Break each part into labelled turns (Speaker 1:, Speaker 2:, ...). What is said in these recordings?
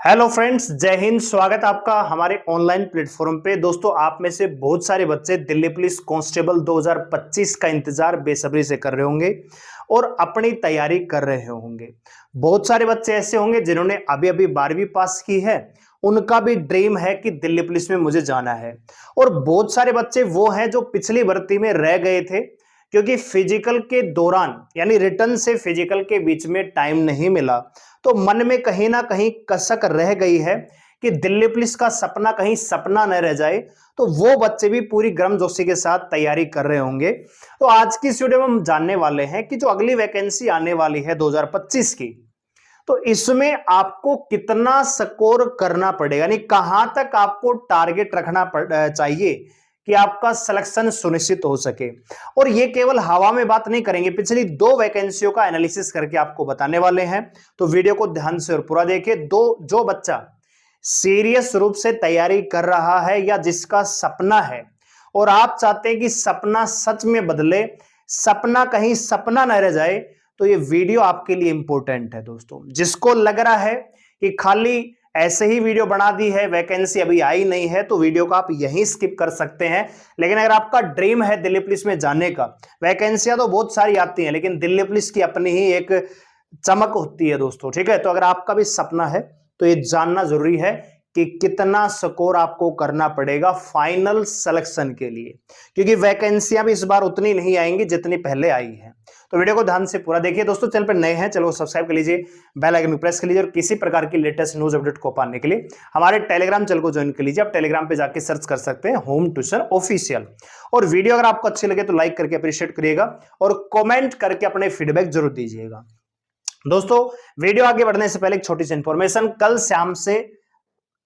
Speaker 1: Hello friends, जय हिंद। स्वागत आपका हमारे ऑनलाइन प्लेटफॉर्म पे। दोस्तों, आप में से बहुत सारे बच्चे दिल्ली पुलिस कांस्टेबल 2025 का इंतजार बेसब्री से कर रहे होंगे और अपनी तैयारी कर रहे होंगे। बहुत सारे बच्चे ऐसे होंगे जिन्होंने अभी अभी 12वीं पास की है, उनका भी ड्रीम है कि दिल्ली पुलिस में मुझे जाना है। और बहुत सारे बच्चे वो हैं जो पिछली भर्ती में रह गए थे क्योंकि फिजिकल के दौरान यानी रिटर्न से फिजिकल के बीच में टाइम नहीं मिला, तो मन में कहीं ना कहीं कसक रह गई है कि दिल्ली पुलिस का सपना कहीं सपना न रह जाए। तो वो बच्चे भी पूरी गर्मजोशी के साथ तैयारी कर रहे होंगे। तो आज की इस वीडियो में हम जानने वाले हैं कि जो अगली वैकेंसी आने वाली है 2025 की, तो इसमें आपको कितना स्कोर करना पड़ेगा, यानी कहां तक आपको टारगेट रखना चाहिए कि आपका सिलेक्शन सुनिश्चित हो सके। और ये केवल हवा में बात नहीं करेंगे, पिछली 2 वैकेंसियों का एनालिसिस करके आपको बताने वाले हैं। तो वीडियो को ध्यान से और पूरा देखिए। जो बच्चा सीरियस रूप से तैयारी कर रहा है या जिसका सपना है और आप चाहते हैं कि सपना सच में बदले, सपना कहीं सपना न रह जाए, तो ये वीडियो आपके लिए इंपॉर्टेंट है। दोस्तों, जिसको लग रहा है कि खाली ऐसे ही वीडियो बना दी है, वैकेंसी अभी आई नहीं है, तो वीडियो को आप यहीं स्किप कर सकते हैं। लेकिन अगर आपका ड्रीम है दिल्ली पुलिस में जाने का, वैकेंसियां तो बहुत सारी आती हैं लेकिन दिल्ली पुलिस की अपनी ही एक चमक होती है दोस्तों, ठीक है। तो अगर आपका भी सपना है तो ये जानना जरूरी है कि कितना स्कोर आपको करना पड़ेगा फाइनल सिलेक्शन के लिए, क्योंकि वैकेंसियां भी इस बार उतनी नहीं आएंगी जितनी पहले आई है। तो वीडियो को ध्यान से पूरा देखिए। दोस्तों, चैनल पर नए हैं, चलो सब्सक्राइब कर लीजिए, बेल आइकन को प्रेस कर लीजिए और किसी प्रकार की लेटेस्ट न्यूज अपडेट को पाने के लिए हमारे टेलीग्राम चैनल को ज्वाइन कर लीजिए। आप टेलीग्राम पे जाके सर्च कर सकते हैं होम ट्यूशन ऑफिशियल। और वीडियो अगर आपको अच्छी लगे तो लाइक करके अप्रिशिएट करिएगा और कॉमेंट करके अपने फीडबैक जरूर दीजिएगा। दोस्तों, वीडियो आगे बढ़ने से पहले एक छोटी सी इंफॉर्मेशन, कल शाम से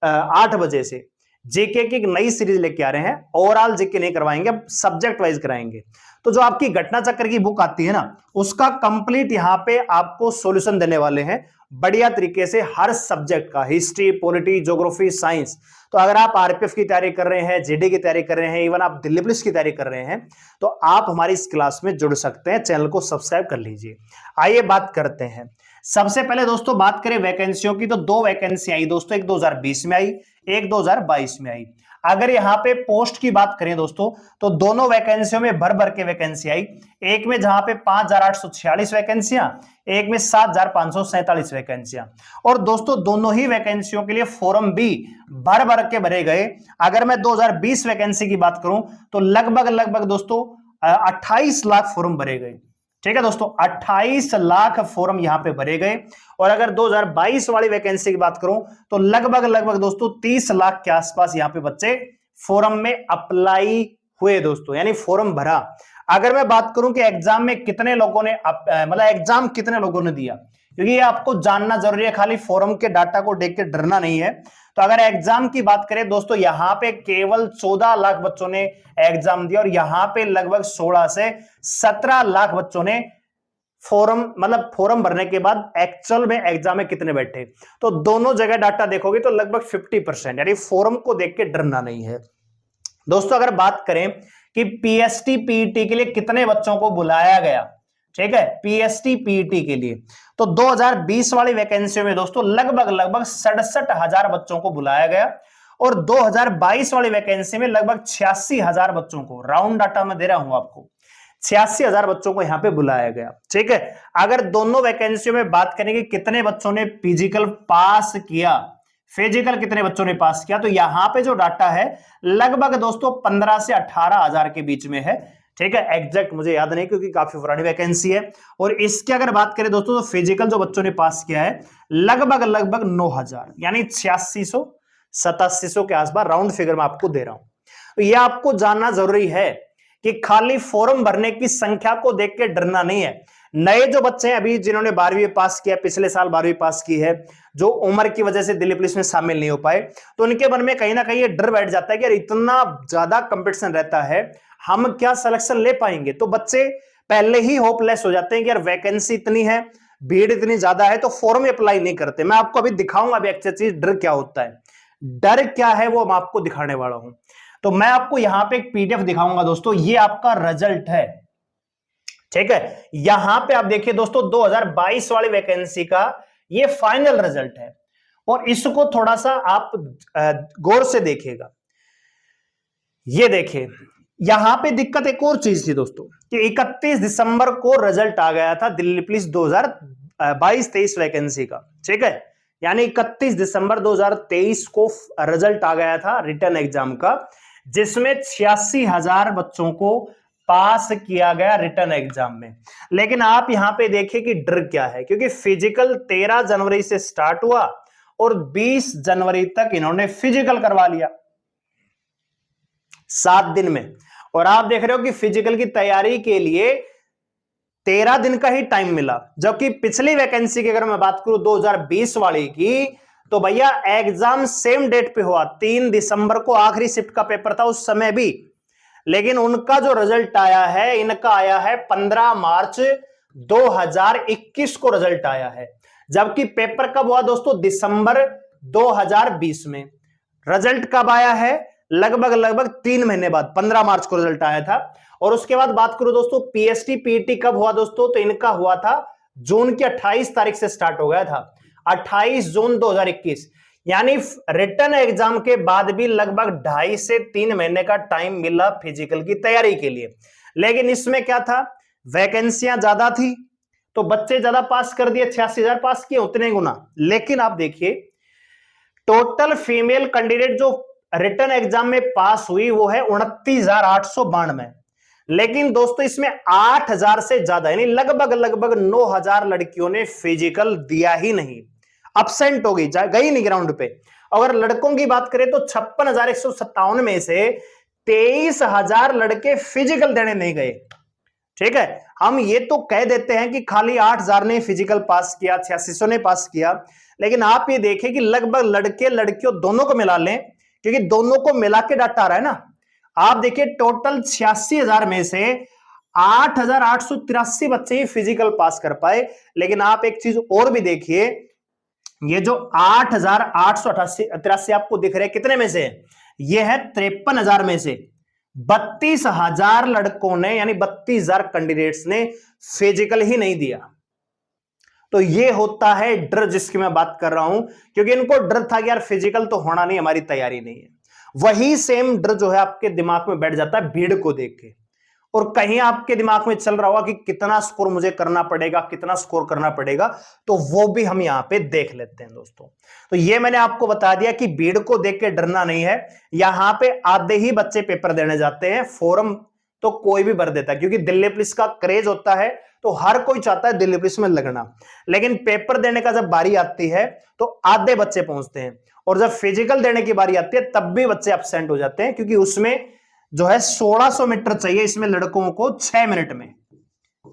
Speaker 1: 8 बजे से जीके की एक नई सीरीज लेके आ रहे हैं। ओवरऑल जीके नहीं करवाएंगे, अब सब्जेक्ट वाइज कराएंगे। तो जो आपकी घटना चक्र की बुक आती है ना, उसका कंप्लीट यहां पे आपको सॉल्यूशन देने वाले हैं बढ़िया तरीके से, हर सब्जेक्ट का, हिस्ट्री, पॉलिटी, ज्योग्राफी, साइंस। तो अगर आप आरपीएफ की तैयारी कर रहे हैं, जीडी की तैयारी कर रहे हैं, इवन आप दिल्ली पुलिस की तैयारी कर रहे हैं, तो आप हमारी इस क्लास में जुड़ सकते हैं। चैनल को सब्सक्राइब कर लीजिए। आइए बात करते हैं। सबसे पहले दोस्तों बात करें वैकेंसियों की, तो 2 वैकेंसी आई दोस्तों, एक 2020 में आई, एक 2022 में आई। अगर यहां पे पोस्ट की बात करें दोस्तों, तो दोनों वैकेंसियों में भर भर के वैकेंसी आई। एक में जहां पे 5846 वैकेंसियां, एक में 7547 वैकेंसियां। और दोस्तों दोनों ही वैकेंसियों के लिए फॉर्म भी भर भर के भरे गए। अगर मैं 2020 वैकेंसी की बात करूं तो लगभग दोस्तों 28 लाख फॉर्म भरे गए, ठीक है दोस्तों, 28 लाख फॉर्म यहां पे भरे गए। और अगर 2022 वाली वैकेंसी की बात करूं तो लगभग दोस्तों 30 लाख के आसपास यहां पे बच्चे फॉर्म में अप्लाई हुए दोस्तों, यानी फॉर्म भरा। अगर मैं बात करूं कि एग्जाम में कितने लोगों ने मतलब एग्जाम कितने लोगों ने दिया, क्योंकि ये आपको जानना जरूरी है, खाली फॉर्म के डाटा को देख के डरना नहीं है। तो अगर एग्जाम की बात करें दोस्तों, यहां पे केवल 14 लाख बच्चों ने एग्जाम दिया और यहां पे लगभग 16 से 17 लाख बच्चों ने फॉर्म भरने के बाद एक्चुअल में एग्जाम में कितने बैठे। तो दोनों जगह डाटा देखोगे तो लगभग 50%, यानी फॉर्म को देख के डरना नहीं है दोस्तों। अगर बात करें कि पीएसटी पीईटी के लिए कितने बच्चों को बुलाया गया, ठीक है, पीएसटी पीईटी के लिए, तो 2020 वाली वैकेंसी में दोस्तों लगभग 67,000 बच्चों को बुलाया गया। और 2022 वाली वैकेंसी में लगभग 86,000 बच्चों को, राउंड डाटा में दे रहा हूं आपको, 86,000 बच्चों को यहां पे बुलाया गया, ठीक है। अगर दोनों वैकेंसियों में बात करें कि कितने बच्चों ने फिजिकल पास किया, फिजिकल कितने बच्चों ने पास किया, तो यहां पे जो डाटा है लगभग दोस्तों 15 से 18,000 के बीच में है, ठीक है। एग्जैक्ट मुझे याद नहीं क्योंकि काफी पुरानी वैकेंसी है। और इसके अगर बात करें दोस्तों तो फिजिकल जो बच्चों ने पास किया है लगभग 9,000, यानी 8600 8700 के आसपास, राउंड फिगर में आपको दे रहा हूं। तो यह आपको जानना जरूरी है कि खाली फॉर्म भरने की संख्या को देख के डरना नहीं है। नए जो बच्चे हैं अभी जिन्होंने 12वीं पास किया, पिछले साल 12वीं पास की है, जो उम्र की वजह से दिल्ली पुलिस में शामिल नहीं हो पाए, तो उनके मन में कहीं ना कहीं ये डर बैठ जाता है कि यार इतना ज्यादा कंपटीशन रहता है, हम क्या सिलेक्शन ले पाएंगे। तो बच्चे पहले ही होपलेस हो जाते हैं कि यार वैकेंसी इतनी है, भीड़ इतनी ज्यादा है, तो फॉर्म अप्लाई नहीं करते। मैं आपको अभी दिखाऊंगा अभी एक्चुअल चीज डर क्या होता है, डर क्या है वो मैं आपको दिखाने वाला हूं। तो मैं आपको यहां पे एक पीडीएफ दिखाऊंगा दोस्तों, ये आपका रिजल्ट है, ठीक है। यहां पे आप देखिए दोस्तों 2022 वाली वैकेंसी का ये फाइनल रिजल्ट है। और इसको थोड़ा सा आप गौर से देखिएगा। ये देखिए, यहां पे दिक्कत एक और चीज थी दोस्तों कि 31 दिसंबर को रिजल्ट आ गया था दिल्ली पुलिस 2022-23 वैकेंसी का, ठीक है। यानी 31 दिसंबर 2023 को रिजल्ट आ गया था रिटर्न एग्जाम का, जिसमें 86,000 बच्चों को पास किया गया रिटर्न एग्जाम में। लेकिन आप यहां पे देखिए कि डर क्या है, क्योंकि फिजिकल 13 जनवरी से स्टार्ट हुआ और 20 जनवरी तक इन्होंने फिजिकल करवा लिया 7 दिन में। और आप देख रहे हो कि फिजिकल की तैयारी के लिए 13 दिन का ही टाइम मिला, जबकि पिछली वैकेंसी की अगर मैं बात करूं 2020 वाली की, तो भैया एग्जाम सेम डेट पे हुआ, 3 दिसंबर को आखिरी शिफ्ट का पेपर था उस समय भी। लेकिन उनका जो रिजल्ट आया है, इनका आया है 15 मार्च 2021 को रिजल्ट आया है, जबकि पेपर कब हुआ दोस्तों? दिसंबर 2020 में। रिजल्ट कब आया है? लगभग 3 महीने बाद 15 मार्च को रिजल्ट आया था। और उसके बाद बात करूं दोस्तों पीएसटी पीईटी कब हुआ दोस्तों? तो इनका हुआ था जून की 28 तारीख से स्टार्ट हो गया था, 28 जून 2021। यानी रिटर्न एग्जाम के बाद भी लगभग 2.5 से 3 महीने का टाइम मिला फिजिकल की तैयारी के लिए। लेकिन इसमें क्या था, वैकेंसियां ज्यादा थी तो बच्चे ज्यादा पास कर दिए, 86,000 पास किए, उतने गुना। लेकिन आप देखिए टोटल फीमेल कैंडिडेट जो रिटर्न एग्जाम में पास हुई वो है 29,892। लेकिन दोस्तों इसमें 8,000 से ज्यादा यानी लगभग 9,000 लड़कियों ने फिजिकल दिया ही नहीं, अब्सेंट हो गई, गई नहीं ग्राउंड पे। अगर लड़कों की बात करें तो 56,157 में से 23,000 लड़के फिजिकल देने नहीं गए, ठीक है। हम ये तो कह देते हैं कि खाली 8,000 ने फिजिकल पास किया, 8600 ने पास किया, लेकिन आप ये देखें कि लगभग लड़के लड़कियों दोनों को मिला लें, क्योंकि दोनों को मिला के डाटा आ रहा है ना। आप देखिए टोटल 86,000 में से 8,883 बच्चे ही फिजिकल पास कर पाए। लेकिन आप एक चीज और भी देखिए, ये जो 8,883 आपको दिख रहे हैं कितने में से? ये है 53,000 में से 32,000 लड़कों ने यानी 32,000 कैंडिडेट्स ने फिजिकल ही नहीं दिया। तो ये होता है डर जिसकी मैं बात कर रहा हूं, क्योंकि इनको डर था कि यार फिजिकल तो होना नहीं, हमारी तैयारी नहीं है। वही सेम डर जो है आपके दिमाग में बैठ जाता है भीड़ को देख के, और कहीं आपके दिमाग में चल रहा होगा कि कितना स्कोर मुझे करना पड़ेगा, कितना स्कोर करना पड़ेगा, तो वो भी हम यहां पे देख लेते हैं दोस्तों। तो ये मैंने आपको बता दिया कि भीड़ को देख के डरना नहीं है। यहां पे आधे ही बच्चे पेपर देने जाते हैं, फॉर्म तो कोई भी भर देता है, क्योंकि दिल्ली पुलिस का क्रेज होता है तो हर कोई चाहता है दिल्ली पुलिस में लगना। लेकिन पेपर देने का जब बारी आती है तो आधे बच्चे पहुंचते हैं, और जब फिजिकल देने की बारी आती है तब भी बच्चे एब्सेंट हो जाते हैं, क्योंकि उसमें जो है 1600 मीटर चाहिए, इसमें लड़कों को 6 मिनट में,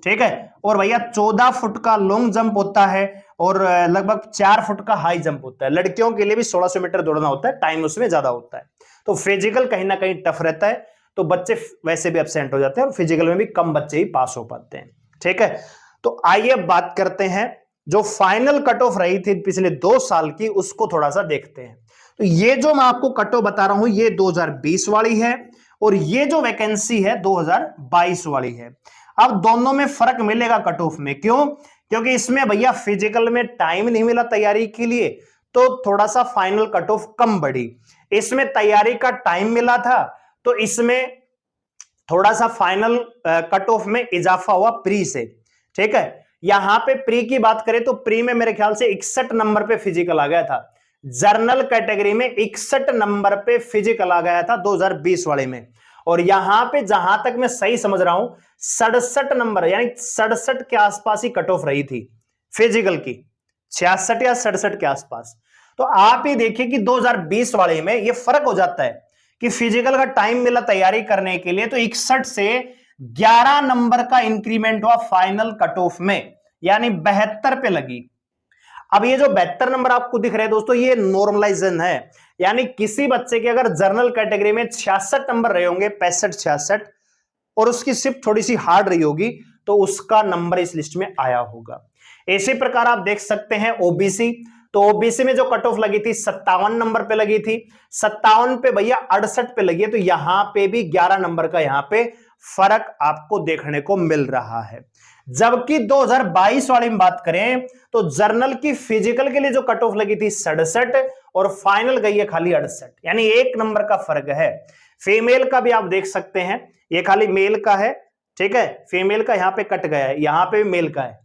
Speaker 1: ठीक है। और भैया 14 फुट का लॉन्ग जंप होता है और लगभग 4 फुट का हाई जंप होता है। लड़कियों के लिए भी 1600 मीटर दौड़ना होता है, टाइम उसमें ज्यादा होता है। तो फिजिकल कहीं ना कहीं टफ रहता है, तो बच्चे वैसे भी एब्सेंट हो जाते हैं और फिजिकल में भी कम बच्चे ही पास हो पाते हैं, ठीक है। तो आइए बात करते हैं जो फाइनल कट ऑफ रही थी पिछले 2 साल की, उसको थोड़ा सा देखते हैं। तो ये जो मैं आपको कट ऑफ बता रहा हूं ये 2020 वाली है, और ये जो वैकेंसी है 2022 वाली है। अब दोनों में फर्क मिलेगा कट ऑफ में, क्यों? क्योंकि इसमें भैया फिजिकल में टाइम नहीं मिला तैयारी के लिए, तो थोड़ा सा फाइनल कट ऑफ कम बढ़ी। इसमें तैयारी का टाइम मिला था तो इसमें थोड़ा सा फाइनल कट ऑफ में इजाफा हुआ प्री से, ठीक है। यहां पे प्री की बात करें तो प्री में मेरे ख्याल से 61 नंबर पे फिजिकल आ गया था, जर्नल कैटेगरी में 61 नंबर पे फिजिकल आ गया था 2020 वाले में। और यहां पे जहां तक मैं सही समझ रहा हूं 67 नंबर यानी 67 के आसपास ही कट ऑफ रही थी फिजिकल की, 66 या 67 के आसपास। तो आप ही देखिए कि 2020 वाले में ये फर्क हो जाता है कि फिजिकल का टाइम मिला तैयारी करने के लिए, तो 61 से 11 नंबर का इंक्रीमेंट हुआ फाइनल कट ऑफ में, यानी 72 पे लगी। अब ये जो 72 नंबर आपको दिख रहे हैं दोस्तों, ये नॉर्मलाइजेशन है, यानी किसी बच्चे के अगर जर्नल कैटेगरी में 66 नंबर रहे होंगे, 65-66, और उसकी शिफ्ट थोड़ी सी हार्ड रही होगी, तो उसका नंबर इस लिस्ट में आया होगा। इसी प्रकार आप देख सकते हैं ओबीसी, तो ओबीसी में जो कट ऑफ लगी थी 57 नंबर पे लगी थी, 57 पे भैया 68 पे लगी है, तो यहां पे भी 11 नंबर का यहां पे फर्क आपको देखने को मिल रहा है। जबकि 2022 वाले में बात करें तो जर्नल की फिजिकल के लिए जो कट ऑफ लगी थी 67 और फाइनल गई है खाली 68, यानी 1 नंबर का फर्क है। फीमेल का भी आप देख सकते हैं, ये खाली मेल का है, ठीक है, फीमेल का यहां पे कट गया है, यहां पे भी मेल का है,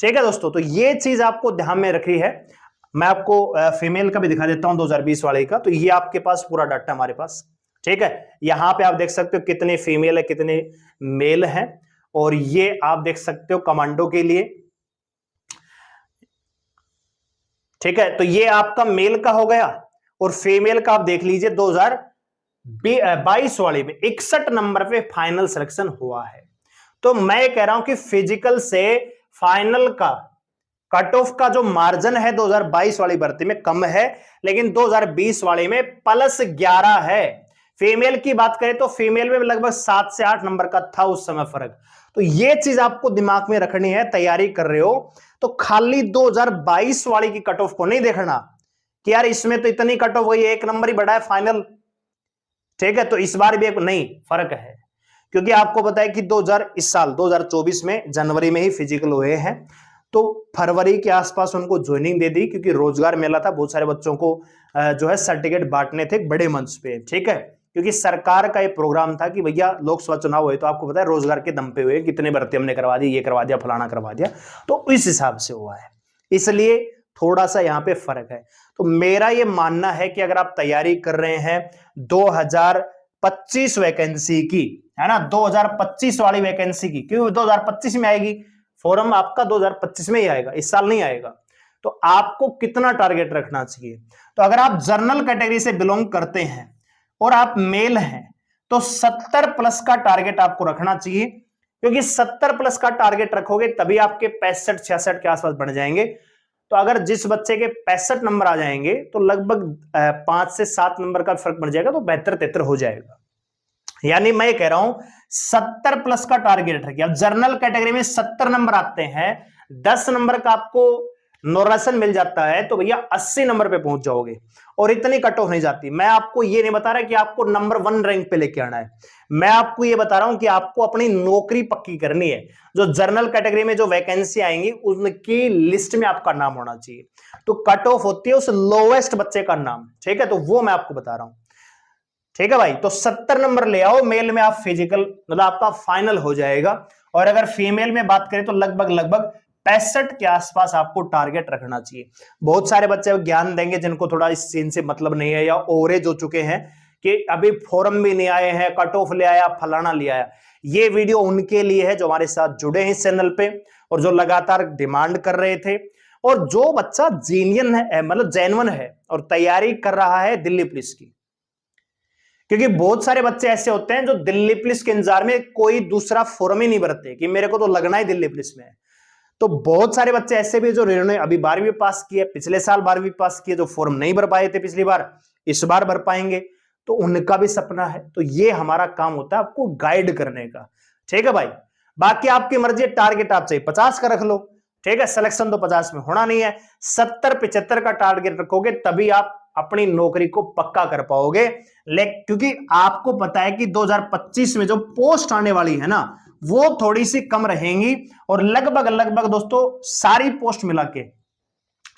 Speaker 1: ठीक है दोस्तों। तो ये चीज आपको ध्यान में रखी है। मैं आपको फीमेल का भी दिखा देता हूं 2020 वाले का। तो ये आपके पास पूरा डाटा हमारे पास, ठीक है, यहां पे आप देख सकते हो कितने फीमेल है कितने मेल हैं, और ये आप देख सकते हो कमांडो के लिए, ठीक है। तो ये आपका मेल का हो गया, और फीमेल का आप देख लीजिए 2022 वाले में 61 नंबर पे फाइनल सिलेक्शन हुआ है। तो मैं कह रहा हूं कि फिजिकल से फाइनल का कट ऑफ का जो मार्जिन है 2022 वाली भर्ती में कम है, लेकिन 2020 वाले में +11 है। फीमेल की बात करें तो फीमेल में लगभग 7 से 8 नंबर का था उस समय फर्क। तो ये चीज आपको दिमाग में रखनी है, तैयारी कर रहे हो तो खाली 2022 वाली की कट ऑफ को नहीं देखना कि यार इसमें तो इतनी कट ऑफ हुई, 1 नंबर ही बढ़ा है फाइनल, ठीक है। तो इस बार भी एक नहीं फर्क है, क्योंकि आपको पता है कि इस साल 2024 में जनवरी में ही फिजिकल हुए हैं, तो फरवरी के आसपास उनको ज्वाइनिंग दे दी, क्योंकि रोजगार मेला था, बहुत सारे बच्चों को जो है सर्टिफिकेट बांटने थे बड़े मंच पे, ठीक है, क्योंकि सरकार का ये प्रोग्राम था कि भैया लोकसभा चुनाव हुए तो आपको पता है रोजगार के दम पे हुए, कितने भर्ती हमने करवा दी, ये करवा दिया, फलाना करवा दिया, तो इस हिसाब से हुआ है, इसलिए थोड़ा सा यहां पे फर्क है। तो मेरा ये मानना है कि अगर आप तैयारी कर रहे हैं 2025 वैकेंसी की, है ना, 2025 वाली वैकेंसी की, क्योंकि 2025 में आएगी फॉर्म, आपका 2025 में ही आएगा, इस साल नहीं आएगा, तो आपको कितना टारगेट रखना चाहिए। तो अगर आप जर्नल कैटेगरी से बिलोंग करते हैं और आप मेल हैं तो 70+ का टारगेट आपको रखना चाहिए, क्योंकि 70+ का टारगेट रखोगे तभी आपके 65-66 के आसपास बढ़ जाएंगे। तो अगर जिस बच्चे के 65 नंबर आ जाएंगे तो लगभग 5 से 7 नंबर का फर्क बढ़ जाएगा, तो 72-73 हो जाएगा। यानी मैं कह रहा हूं 70+ का टारगेट रखिए। अब जर्नल कैटेगरी में 70 नंबर आते हैं, 10 नंबर का आपको नोरेशन मिल जाता है, तो भैया 80 नंबर पे पहुंच जाओगे, और इतनी कट ऑफ नहीं जाती। मैं आपको ये नहीं बता रहा कि आपको नंबर 1 रैंक पे लेके आना है, मैं आपको ये बता रहा हूं कि आपको अपनी नौकरी पक्की करनी है। जो जर्नल कैटेगरी में जो वैकेंसी आएंगी उनकी लिस्ट में आपका नाम होना चाहिए, तो कट ऑफ होती है उस लोवेस्ट बच्चे का नाम, ठीक है, तो वो मैं आपको बता रहा हूं, ठीक है भाई। तो 70 नंबर ले आओ, मेल में आप फिजिकल मतलब आपका फाइनल हो जाएगा, और अगर फीमेल में बात करें तो लगभग 65 के आसपास आपको टारगेट रखना चाहिए। बहुत सारे बच्चे ज्ञान देंगे जिनको थोड़ा इस सीन से मतलब नहीं है, या ओवरेज हो चुके हैं कि अभी फॉर्म भी नहीं आए हैं, कट ऑफ ले आया, फलाना ले आया। ये वीडियो उनके लिए है जो हमारे साथ जुड़े हैं इस चैनल पे और जो लगातार डिमांड कर रहे थे, और जो बच्चा जेन्युइन है, मतलब जेन्युइन है और तैयारी कर रहा है दिल्ली पुलिस की, क्योंकि बहुत सारे बच्चे ऐसे होते हैं जो दिल्ली पुलिस के इंतजार में कोई दूसरा फॉर्म ही नहीं भरते कि मेरे को तो लगना ही दिल्ली पुलिस में है। तो बहुत सारे बच्चे ऐसे भी जो जिन्होंने अभी 12वीं पास किए, पिछले साल 12वीं पास किए, जो फॉर्म नहीं भर पाए थे पिछली बार, इस बार भर पाएंगे, तो उनका भी सपना है। तो ये हमारा काम होता है आपको गाइड करने का, ठीक है भाई। बाकी आपकी मर्जी, टारगेट आप चाहिए 50 का रख लो, ठीक है, सिलेक्शन तो 50 में होना नहीं है, 70-75 का टारगेट रखोगे तभी आप अपनी नौकरी को पक्का कर पाओगे। क्योंकि आपको पता है कि 2025 में जो पोस्ट आने वाली है ना, वो थोड़ी सी कम रहेंगी, और लगभग दोस्तों सारी पोस्ट मिला के,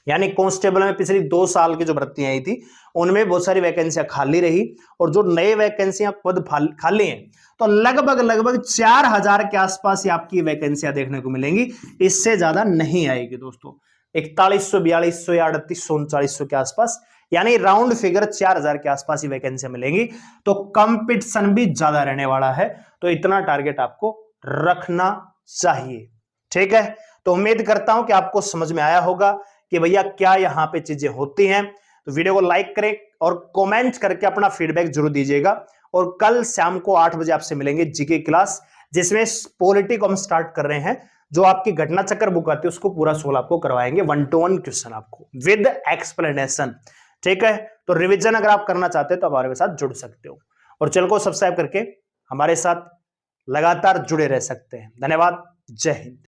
Speaker 1: यानी कांस्टेबल में पिछली 2 साल की जो भर्तियां आई थी उनमें बहुत सारी वैकेंसियां खाली रही, और जो नए वैकेंसियां पद खाली हैं, तो लगभग 4000 के आसपास ही आपकी वैकेंसियां देखने को मिलेंगी, इससे ज्यादा नहीं आएगी दोस्तों। 4100, 4200 या 3800, 3900 के आसपास, यानी राउंड फिगर 4000 के आसपास ही वैकेंसियां मिलेंगी। तो कंपटीशन भी ज्यादा रहने वाला है, तो इतना टारगेट आपको रखना चाहिए, ठीक है। तो उम्मीद करता हूं कि आपको समझ में आया होगा कि भैया क्या यहां पे चीजें होती हैं। तो वीडियो को लाइक करें और कमेंट करके अपना फीडबैक जरूर दीजिएगा, और कल शाम को 8 बजे आपसे मिलेंगे जीके क्लास, जिसमें पॉलिटी को हम स्टार्ट कर रहे हैं। जो आपकी घटना चक्कर बुक आती है उसको पूरा सोल्व आपको करवाएंगे, 1-to-1 क्वेश्चन आपको विद एक्सप्लेनेशन, ठीक है। तो रिवीजन अगर आप करना चाहते हैं तो हमारे साथ जुड़ सकते हो, और चैनल को सब्सक्राइब करके हमारे साथ लगातार जुड़े रह सकते हैं। धन्यवाद, जय हिंद।